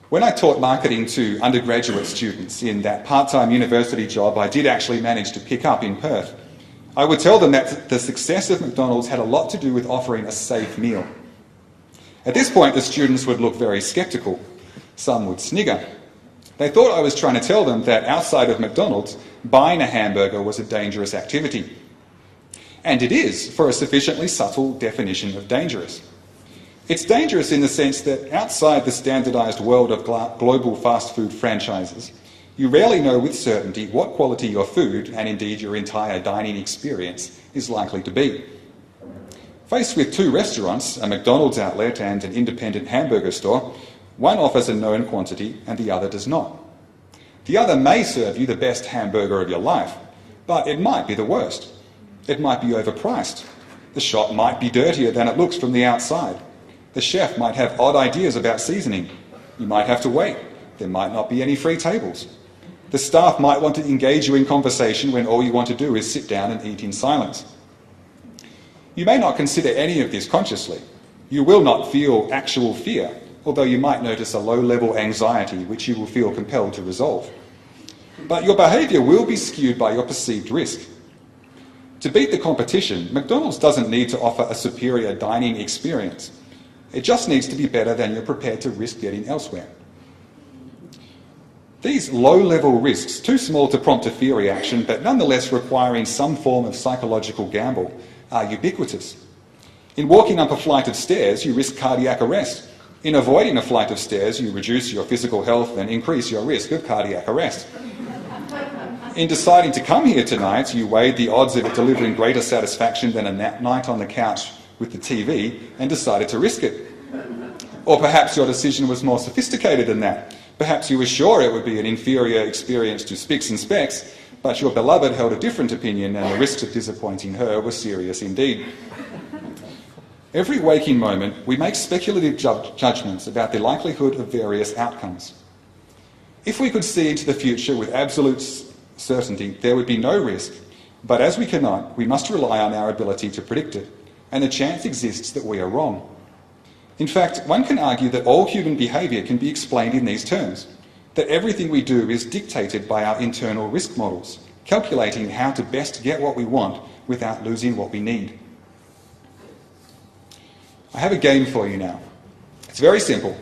When I taught marketing to undergraduate students in that part-time university job I did actually manage to pick up in Perth, I would tell them that the success of McDonald's had a lot to do with offering a safe meal. At this point, the students would look very sceptical. Some would snigger. They thought I was trying to tell them that outside of McDonald's, buying a hamburger was a dangerous activity. And it is, for a sufficiently subtle definition of dangerous. It's dangerous in the sense that outside the standardised world of global fast food franchises, you rarely know with certainty what quality your food, and indeed your entire dining experience, is likely to be. Faced with two restaurants, a McDonald's outlet and an independent hamburger store, one offers a known quantity and the other does not. The other may serve you the best hamburger of your life, but it might be the worst. It might be overpriced. The shop might be dirtier than it looks from the outside. The chef might have odd ideas about seasoning. You might have to wait. There might not be any free tables. The staff might want to engage you in conversation when all you want to do is sit down and eat in silence. You may not consider any of this consciously. You will not feel actual fear, although you might notice a low-level anxiety which you will feel compelled to resolve. But your behaviour will be skewed by your perceived risk. To beat the competition, McDonald's doesn't need to offer a superior dining experience. It just needs to be better than you're prepared to risk getting elsewhere. These low-level risks, too small to prompt a fear reaction, but nonetheless requiring some form of psychological gamble, are ubiquitous. In walking up a flight of stairs, you risk cardiac arrest. In avoiding a flight of stairs, you reduce your physical health and increase your risk of cardiac arrest. In deciding to come here tonight, you weighed the odds of it delivering greater satisfaction than a night on the couch with the TV and decided to risk it. Or perhaps your decision was more sophisticated than that. Perhaps you were sure it would be an inferior experience to Spicks and Specks, but your beloved held a different opinion and the risks of disappointing her were serious indeed. Every waking moment, we make speculative judgments about the likelihood of various outcomes. If we could see into the future with absolute certainty, there would be no risk, but as we cannot, we must rely on our ability to predict it, and the chance exists that we are wrong. In fact, one can argue that all human behaviour can be explained in these terms, that everything we do is dictated by our internal risk models, calculating how to best get what we want without losing what we need. I have a game for you now. It's very simple.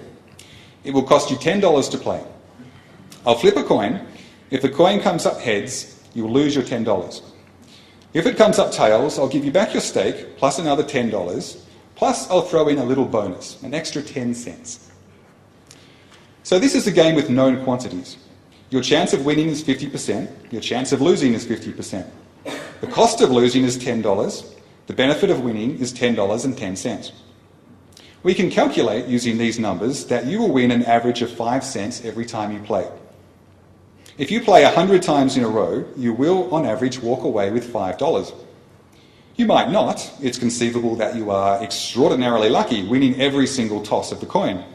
It will cost you $10 to play. I'll flip a coin. If the coin comes up heads, you'll lose your $10. If it comes up tails, I'll give you back your steak, plus another $10, plus I'll throw in a little bonus, an extra 10 cents. So this is a game with known quantities. Your chance of winning is 50%, your chance of losing is 50%. The cost of losing is $10, the benefit of winning is $10.10. We can calculate, using these numbers, that you will win an average of 5 cents every time you play. If you play 100 times in a row, you will, on average, walk away with $5. You might not. It's conceivable that you are extraordinarily lucky, winning every single toss of the coin.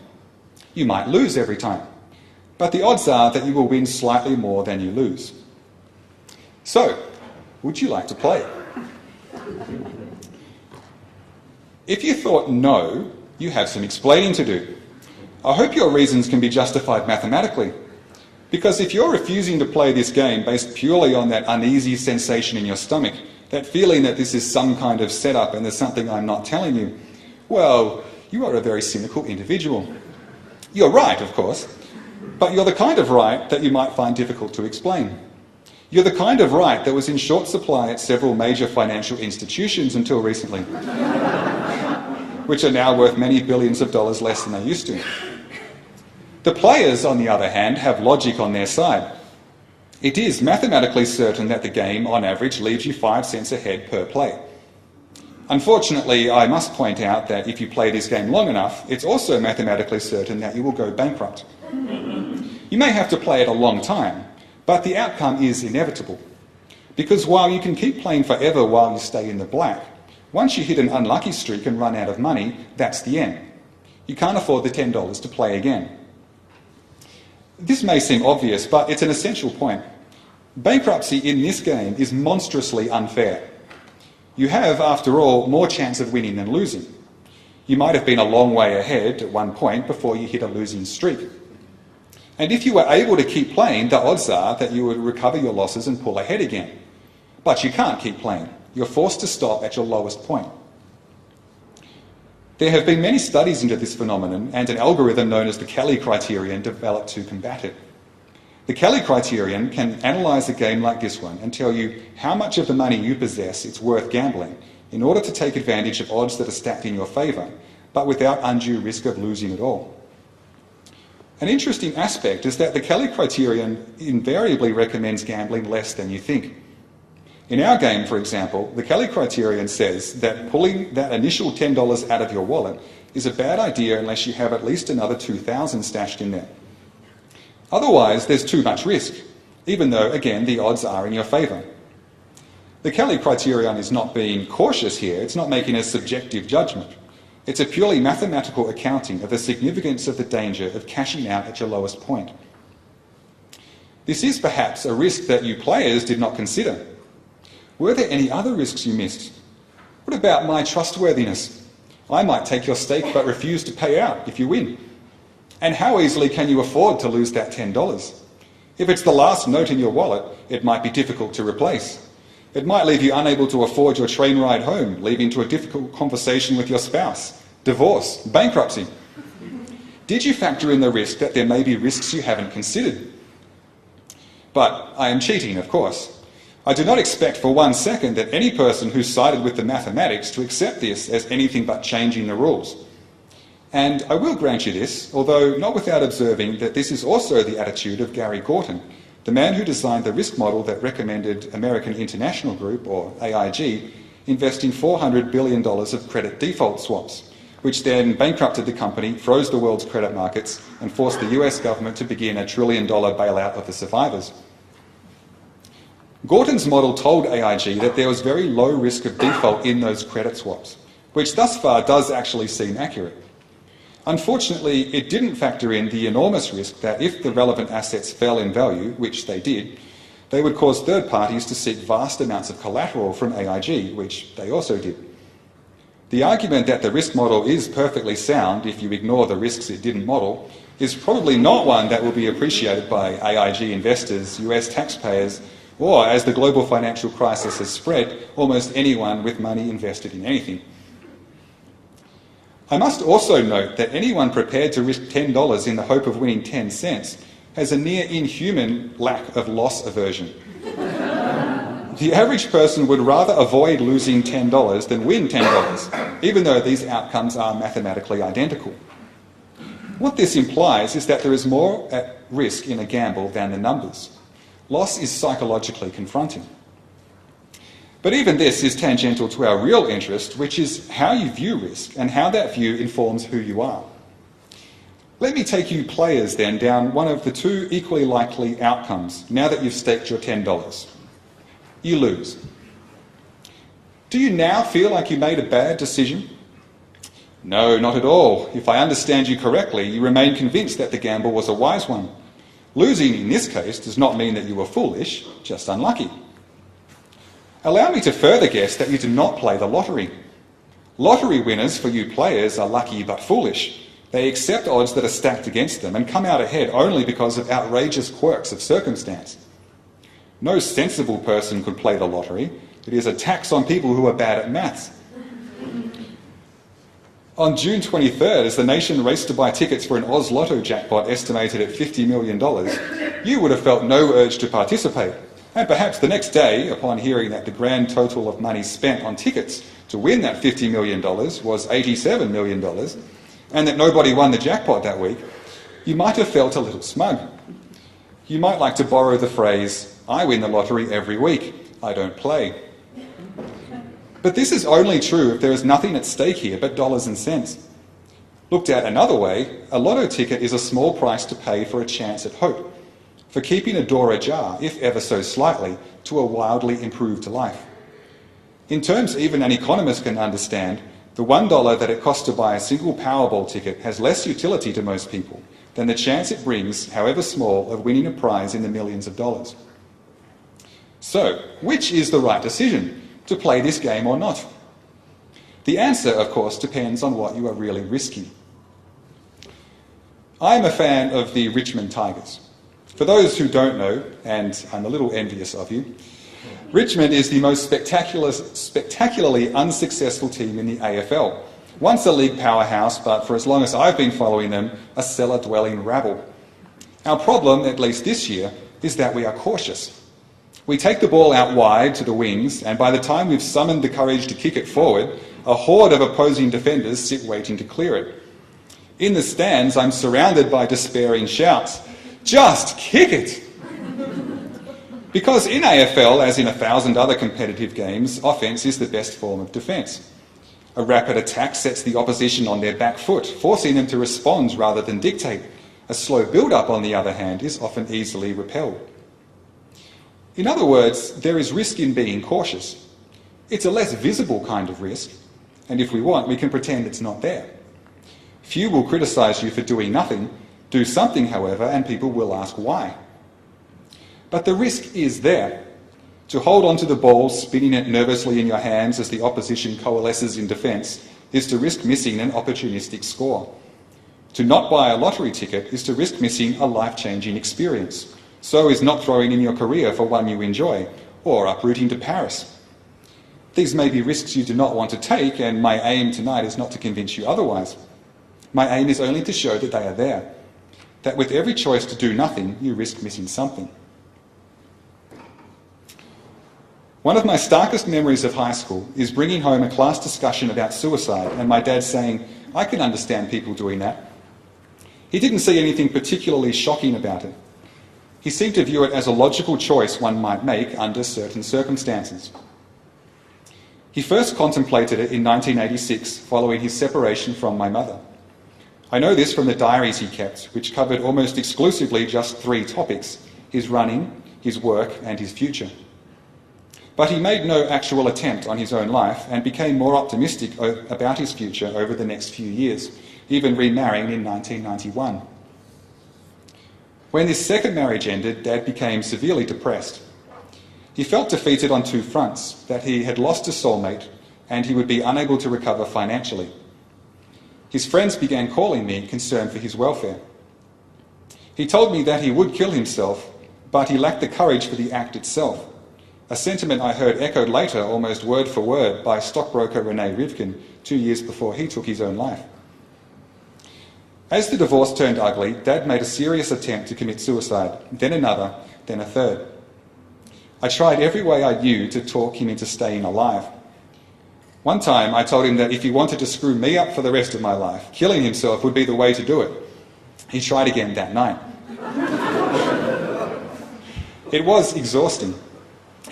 You might lose every time. But the odds are that you will win slightly more than you lose. So, would you like to play? If you thought no, you have some explaining to do. I hope your reasons can be justified mathematically. Because if you're refusing to play this game based purely on that uneasy sensation in your stomach, that feeling that this is some kind of setup and there's something I'm not telling you, well, you are a very cynical individual. You're right, of course, but you're the kind of right that you might find difficult to explain. You're the kind of right that was in short supply at several major financial institutions until recently, which are now worth many billions of dollars less than they used to. The players, on the other hand, have logic on their side. It is mathematically certain that the game, on average, leaves you 5 cents ahead per play. Unfortunately, I must point out that if you play this game long enough, it's also mathematically certain that you will go bankrupt. You may have to play it a long time, but the outcome is inevitable. Because while you can keep playing forever while you stay in the black, once you hit an unlucky streak and run out of money, that's the end. You can't afford the $10 to play again. This may seem obvious, but it's an essential point. Bankruptcy in this game is monstrously unfair. You have, after all, more chance of winning than losing. You might have been a long way ahead at one point before you hit a losing streak. And if you were able to keep playing, the odds are that you would recover your losses and pull ahead again. But you can't keep playing. You're forced to stop at your lowest point. There have been many studies into this phenomenon, and an algorithm known as the Kelly criterion developed to combat it. The Kelly criterion can analyse a game like this one and tell you how much of the money you possess it's worth gambling in order to take advantage of odds that are stacked in your favour, but without undue risk of losing it all. An interesting aspect is that the Kelly criterion invariably recommends gambling less than you think. In our game, for example, the Kelly criterion says that pulling that initial $10 out of your wallet is a bad idea unless you have at least another $2,000 stashed in there. Otherwise, there's too much risk, even though, again, the odds are in your favour. The Kelly criterion is not being cautious here, it's not making a subjective judgment. It's a purely mathematical accounting of the significance of the danger of cashing out at your lowest point. This is perhaps a risk that you players did not consider. Were there any other risks you missed? What about my trustworthiness? I might take your stake but refuse to pay out if you win. And how easily can you afford to lose that $10? If it's the last note in your wallet, it might be difficult to replace. It might leave you unable to afford your train ride home, leading to a difficult conversation with your spouse, divorce, bankruptcy. Did you factor in the risk that there may be risks you haven't considered? But I am cheating, of course. I do not expect for 1 second that any person who sided with the mathematics to accept this as anything but changing the rules. And I will grant you this, although not without observing that this is also the attitude of Gary Gorton, the man who designed the risk model that recommended American International Group, or AIG, invest in $400 billion of credit default swaps, which then bankrupted the company, froze the world's credit markets, and forced the US government to begin a $1 trillion bailout of the survivors. Gorton's model told AIG that there was very low risk of default in those credit swaps, which thus far does actually seem accurate. Unfortunately, it didn't factor in the enormous risk that if the relevant assets fell in value, which they did, they would cause third parties to seek vast amounts of collateral from AIG, which they also did. The argument that the risk model is perfectly sound if you ignore the risks it didn't model is probably not one that will be appreciated by AIG investors, US taxpayers, or, as the global financial crisis has spread, almost anyone with money invested in anything. I must also note that anyone prepared to risk $10 in the hope of winning 10 cents has a near inhuman lack of loss aversion. The average person would rather avoid losing $10 than win $10, even though these outcomes are mathematically identical. What this implies is that there is more at risk in a gamble than the numbers. Loss is psychologically confronting. But even this is tangential to our real interest, which is how you view risk and how that view informs who you are. Let me take you players then down one of the two equally likely outcomes now that you've staked your $10. You lose. Do you now feel like you made a bad decision? No, not at all. If I understand you correctly, you remain convinced that the gamble was a wise one. Losing in this case does not mean that you were foolish, just unlucky. Allow me to further guess that you do not play the lottery. Lottery winners for you players are lucky but foolish. They accept odds that are stacked against them and come out ahead only because of outrageous quirks of circumstance. No sensible person could play the lottery. It is a tax on people who are bad at maths. On June 23rd, as the nation raced to buy tickets for an Oz Lotto jackpot estimated at $50 million, you would have felt no urge to participate. And perhaps the next day, upon hearing that the grand total of money spent on tickets to win that $50 million was $87 million, and that nobody won the jackpot that week, you might have felt a little smug. You might like to borrow the phrase, "I win the lottery every week, I don't play." But this is only true if there is nothing at stake here but dollars and cents. Looked at another way, a lotto ticket is a small price to pay for a chance at hope, for keeping a door ajar, if ever so slightly, to a wildly improved life. In terms even an economist can understand, the $1 that it costs to buy a single Powerball ticket has less utility to most people than the chance it brings, however small, of winning a prize in the millions of dollars. So, which is the right decision? To play this game or not? The answer, of course, depends on what you are really risking. I'm a fan of the Richmond Tigers. For those who don't know, and I'm a little envious of you, Richmond is the most spectacularly unsuccessful team in the AFL. Once a league powerhouse, but for as long as I've been following them, a cellar-dwelling rabble. Our problem, at least this year, is that we are cautious. We take the ball out wide to the wings, and by the time we've summoned the courage to kick it forward, a horde of opposing defenders sit waiting to clear it. In the stands, I'm surrounded by despairing shouts, "Just kick it!" Because in AFL, as in 1,000 other competitive games, offence is the best form of defence. A rapid attack sets the opposition on their back foot, forcing them to respond rather than dictate. A slow build-up, on the other hand, is often easily repelled. In other words, there is risk in being cautious. It's a less visible kind of risk, and if we want, we can pretend it's not there. Few will criticise you for doing nothing. Do something, however, and people will ask why. But the risk is there. To hold onto the ball, spinning it nervously in your hands as the opposition coalesces in defence, is to risk missing an opportunistic score. To not buy a lottery ticket is to risk missing a life-changing experience. So is not throwing in your career for one you enjoy, or uprooting to Paris. These may be risks you do not want to take, and my aim tonight is not to convince you otherwise. My aim is only to show that they are there, that with every choice to do nothing, you risk missing something. One of my starkest memories of high school is bringing home a class discussion about suicide and my dad saying, "I can understand people doing that." He didn't see anything particularly shocking about it. He seemed to view it as a logical choice one might make under certain circumstances. He first contemplated it in 1986, following his separation from my mother. I know this from the diaries he kept, which covered almost exclusively just 3 topics: his running, his work, and his future. But he made no actual attempt on his own life and became more optimistic about his future over the next few years, even remarrying in 1991. When this second marriage ended, Dad became severely depressed. He felt defeated on 2 fronts: that he had lost a soulmate and he would be unable to recover financially. His friends began calling me, concerned for his welfare. He told me that he would kill himself, but he lacked the courage for the act itself, a sentiment I heard echoed later, almost word for word, by stockbroker Rene Rivkin 2 years before he took his own life. As the divorce turned ugly, Dad made a serious attempt to commit suicide, then another, then a third. I tried every way I knew to talk him into staying alive. One time I told him that if he wanted to screw me up for the rest of my life, killing himself would be the way to do it. He tried again that night. It was exhausting.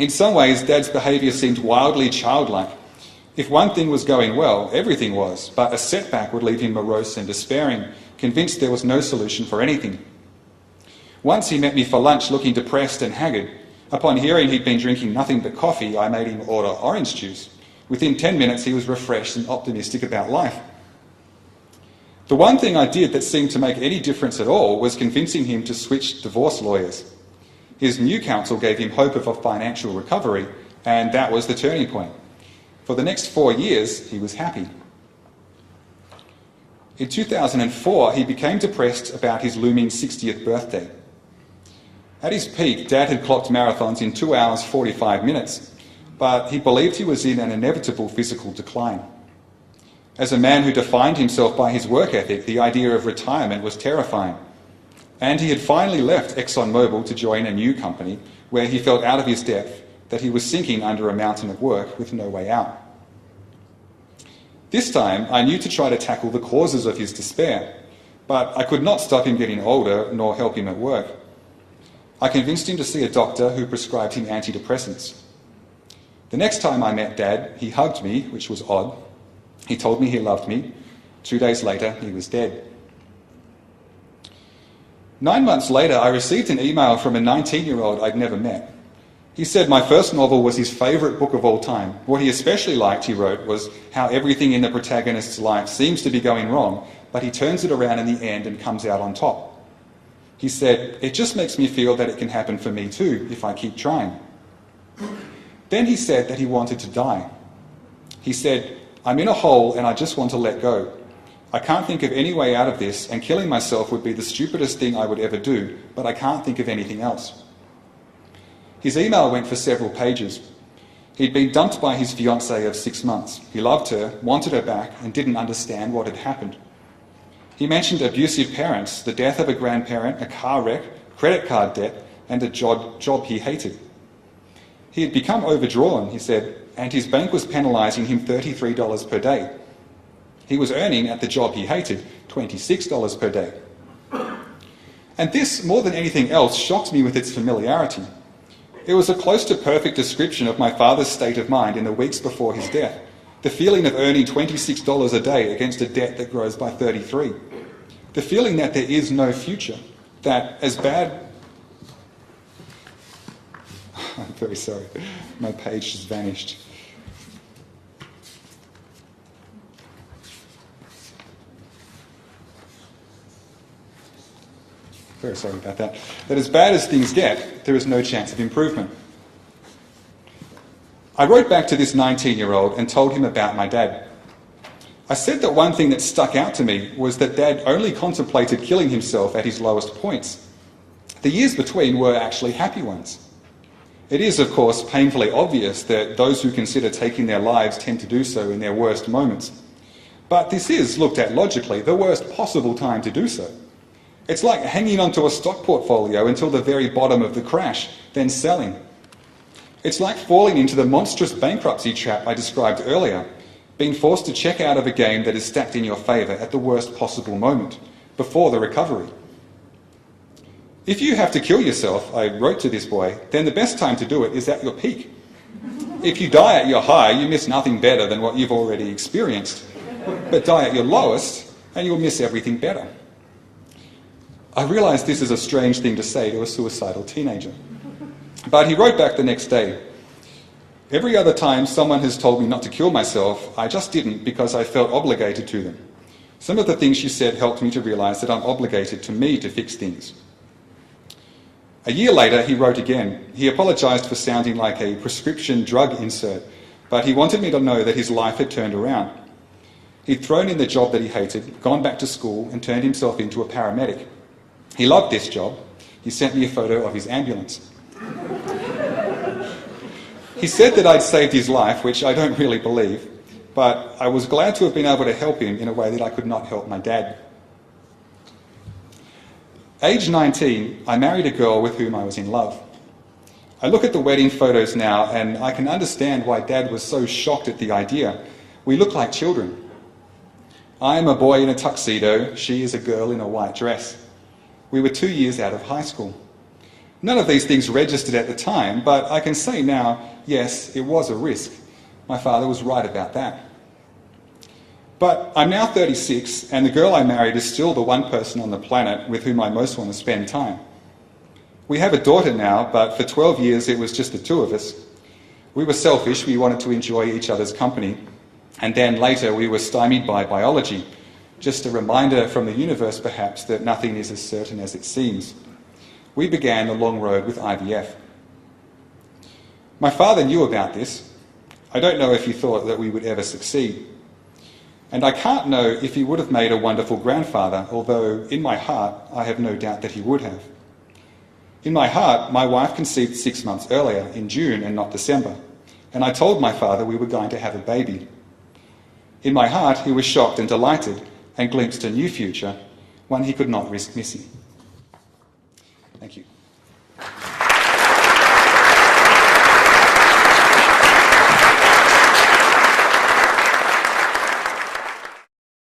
In some ways, Dad's behaviour seemed wildly childlike. If one thing was going well, everything was, but a setback would leave him morose and despairing, convinced there was no solution for anything. Once he met me for lunch looking depressed and haggard. Upon hearing he'd been drinking nothing but coffee, I made him order orange juice. Within 10 minutes, he was refreshed and optimistic about life. The one thing I did that seemed to make any difference at all was convincing him to switch divorce lawyers. His new counsel gave him hope of a financial recovery, and that was the turning point. For the next 4 years, he was happy. In 2004, he became depressed about his looming 60th birthday. At his peak, Dad had clocked marathons in 2 hours 45 minutes, but he believed he was in an inevitable physical decline. As a man who defined himself by his work ethic, the idea of retirement was terrifying. And he had finally left ExxonMobil to join a new company where he felt out of his depth, that he was sinking under a mountain of work with no way out. This time, I knew to try to tackle the causes of his despair, but I could not stop him getting older nor help him at work. I convinced him to see a doctor who prescribed him antidepressants. The next time I met Dad, he hugged me, which was odd. He told me he loved me. 2 days later, he was dead. 9 months later, I received an email from a 19-year-old I'd never met. He said my first novel was his favourite book of all time. What he especially liked, he wrote, was how everything in the protagonist's life seems to be going wrong, but he turns it around in the end and comes out on top. He said, "It just makes me feel that it can happen for me too, if I keep trying." Then he said that he wanted to die. He said, "I'm in a hole and I just want to let go. I can't think of any way out of this, and killing myself would be the stupidest thing I would ever do, but I can't think of anything else." His email went for several pages. He'd been dumped by his fiancée of 6 months. He loved her, wanted her back, and didn't understand what had happened. He mentioned abusive parents, the death of a grandparent, a car wreck, credit card debt, and a job he hated. He had become overdrawn, he said, and his bank was penalising him $33 per day. He was earning, at the job he hated, $26 per day. And this, more than anything else, shocked me with its familiarity. It was a close to perfect description of my father's state of mind in the weeks before his death. The feeling of earning $26 a day against a debt that grows by 33. The feeling that there is no future. That as bad... I'm very sorry. My page just vanished. Very sorry about that. That as bad as things get, there is no chance of improvement. I wrote back to this 19-year-old and told him about my dad. I said that one thing that stuck out to me was that Dad only contemplated killing himself at his lowest points. The years between were actually happy ones. It is, of course, painfully obvious that those who consider taking their lives tend to do so in their worst moments. But this is, looked at logically, the worst possible time to do so. It's like hanging onto a stock portfolio until the very bottom of the crash, then selling. It's like falling into the monstrous bankruptcy trap I described earlier, being forced to check out of a game that is stacked in your favour at the worst possible moment, before the recovery. If you have to kill yourself, I wrote to this boy, then the best time to do it is at your peak. If you die at your high, you miss nothing better than what you've already experienced. But die at your lowest, and you'll miss everything better. I realise this is a strange thing to say to a suicidal teenager. But he wrote back the next day, "Every other time someone has told me not to kill myself, I just didn't because I felt obligated to them. Some of the things you said helped me to realise that I'm obligated to me to fix things." A year later, he wrote again. He apologised for sounding like a prescription drug insert, but he wanted me to know that his life had turned around. He'd thrown in the job that he hated, gone back to school, and turned himself into a paramedic. He loved this job. He sent me a photo of his ambulance. He said that I'd saved his life, which I don't really believe, but I was glad to have been able to help him in a way that I could not help my dad. Age 19, I married a girl with whom I was in love. I look at the wedding photos now and I can understand why Dad was so shocked at the idea. We look like children. I am a boy in a tuxedo, she is a girl in a white dress. We were 2 years out of high school. None of these things registered at the time, but I can say now, yes, it was a risk. My father was right about that. But I'm now 36, and the girl I married is still the one person on the planet with whom I most want to spend time. We have a daughter now, but for 12 years it was just the two of us. We were selfish, we wanted to enjoy each other's company, and then later we were stymied by biology. Just a reminder from the universe, perhaps, that nothing is as certain as it seems. We began the long road with IVF. My father knew about this. I don't know if he thought that we would ever succeed. And I can't know if he would have made a wonderful grandfather, although in my heart I have no doubt that he would have. In my heart, my wife conceived 6 months earlier, in June and not December, and I told my father we were going to have a baby. In my heart, he was shocked and delighted, and glimpsed a new future, one he could not risk missing. Thank you.